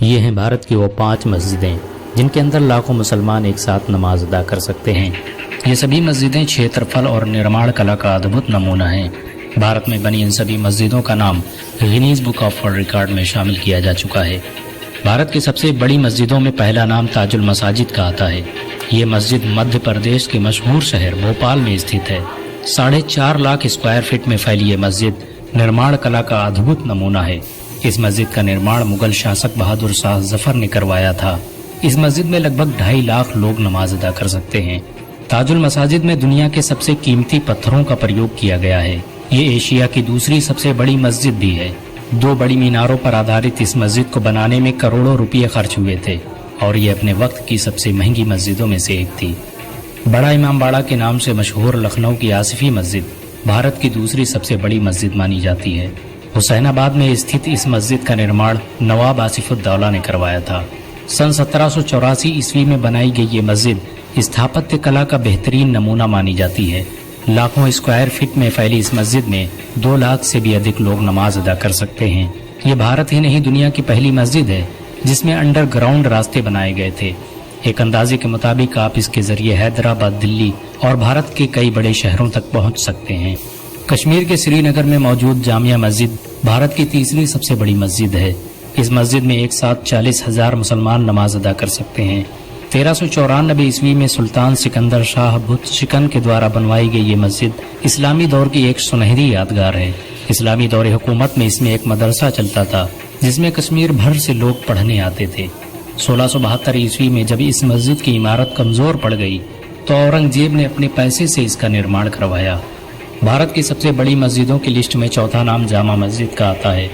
ये हैं भारत की वो 5 मस्जिदें जिनके अंदर लाखों मुसलमान एक साथ नमाज अदा कर सकते हैं। ये सभी मस्जिदें क्षेत्रफल और निर्माण कला का अद्भुत नमूना हैं। भारत में बनी इन सभी मस्जिदों का नाम Guinness book of world record में शामिल किया जा चुका है। भारत की सबसे बड़ी मस्जिदों में पहला नाम ताजुल मसाजिद का आता है। ये मस्जिद मध्य प्रदेश के मशहूर शहर भोपाल में स्थित है। 4.5 लाख स्क्वायर फीट में फैली ये मस्जिद निर्माण कला का अद्भुत नमूना है। इस मस्जिद का निर्माण मुगल शासक बहादुर शाह जफर ने करवाया था। इस मस्जिद में लगभग 2.5 लाख लोग नमाज अदा कर सकते हैं। ताजुल मसाजिद में दुनिया के सबसे कीमती पत्थरों का प्रयोग किया गया है। ये एशिया की दूसरी सबसे बड़ी मस्जिद भी है। 2 बड़ी मीनारों पर आधारित इस मस्जिद को बनाने में करोड़ों रुपये खर्च हुए थे और ये अपने वक्त की सबसे महंगी मस्जिदों में से एक थी। बड़ा इमामबाड़ा के नाम से मशहूर लखनऊ की आसिफी मस्जिद भारत की दूसरी सबसे बड़ी मस्जिद मानी जाती है। हुसैनाबाद में स्थित इस मस्जिद का निर्माण नवाब आसिफुद्दौला ने करवाया था। सन 1784 ईस्वी में बनाई गई ये मस्जिद स्थापत्य कला का बेहतरीन नमूना मानी जाती है। लाखों स्क्वायर फीट में फैली इस मस्जिद में 2 लाख से भी अधिक लोग नमाज अदा कर सकते हैं। ये भारत ही नहीं दुनिया की पहली मस्जिद है जिसमें अंडरग्राउंड रास्ते बनाए गए थे। एक अंदाजे के मुताबिक आप इसके जरिए हैदराबाद, दिल्ली और भारत के कई बड़े शहरों तक पहुंच सकते हैं। कश्मीर के श्रीनगर में मौजूद जामिया मस्जिद भारत की तीसरी सबसे बड़ी मस्जिद है। इस मस्जिद में एक साथ 40,000 मुसलमान नमाज अदा कर सकते हैं। 1394 ईस्वी में सुल्तान सिकंदर शाह बुत शिकन के द्वारा बनवाई गई ये मस्जिद इस्लामी दौर की एक सुनहरी यादगार है। इस्लामी दौर हुकूमत में इसमें एक मदरसा चलता था जिसमें कश्मीर भर से लोग पढ़ने आते थे। 1672 ईस्वी में जब इस मस्जिद की इमारत कमजोर पड़ गई तो औरंगजेब ने अपने पैसे से इसका निर्माण करवाया। भारत की सबसे बड़ी मस्जिदों की लिस्ट में चौथा नाम जामा मस्जिद का आता है।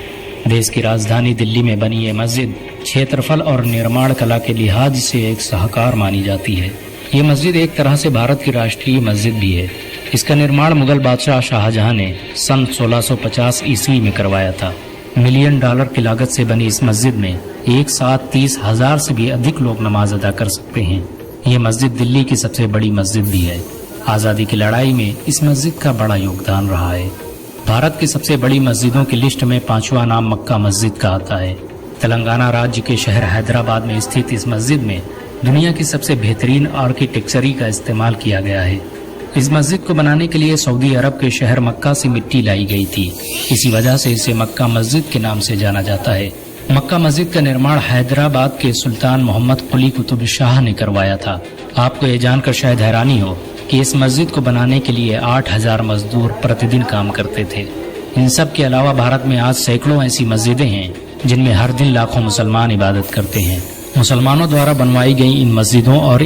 देश की राजधानी दिल्ली में बनी ये मस्जिद क्षेत्रफल और निर्माण कला के लिहाज से एक शाहकार मानी जाती है। ये मस्जिद एक तरह से भारत की राष्ट्रीय मस्जिद भी है। इसका निर्माण मुगल बादशाह शाहजहां ने सन 1650 ईस्वी में करवाया था। $1 मिलियन की लागत से बनी इस मस्जिद में एक साथ 30,000 से भी अधिक लोग नमाज अदा कर सकते हैं। ये मस्जिद दिल्ली की सबसे बड़ी मस्जिद भी है। आज़ादी की लड़ाई में इस मस्जिद का बड़ा योगदान रहा है। भारत की सबसे बड़ी मस्जिदों की लिस्ट में 5वां नाम मक्का मस्जिद का आता है। तेलंगाना राज्य के शहर हैदराबाद में स्थित इस मस्जिद में दुनिया की सबसे बेहतरीन आर्किटेक्चरी का इस्तेमाल किया गया है। इस मस्जिद को बनाने के लिए सऊदी अरब के शहर मक्का से मिट्टी लाई गई थी। इसी वजह से इसे मक्का मस्जिद के नाम से जाना जाता है। मक्का मस्जिद का निर्माण हैदराबाद के सुल्तान मोहम्मद कुली कुतुब शाह ने करवाया था। आपको ये जानकर शायद हैरानी हो कि इस मस्जिद को बनाने के लिए 8,000 मजदूर प्रतिदिन काम करते थे। इन सब के अलावा भारत में आज सैकड़ों ऐसी मस्जिदें हैं जिनमें हर दिन लाखों मुसलमान इबादत करते हैं। मुसलमानों द्वारा बनवाई गई इन मस्जिदों और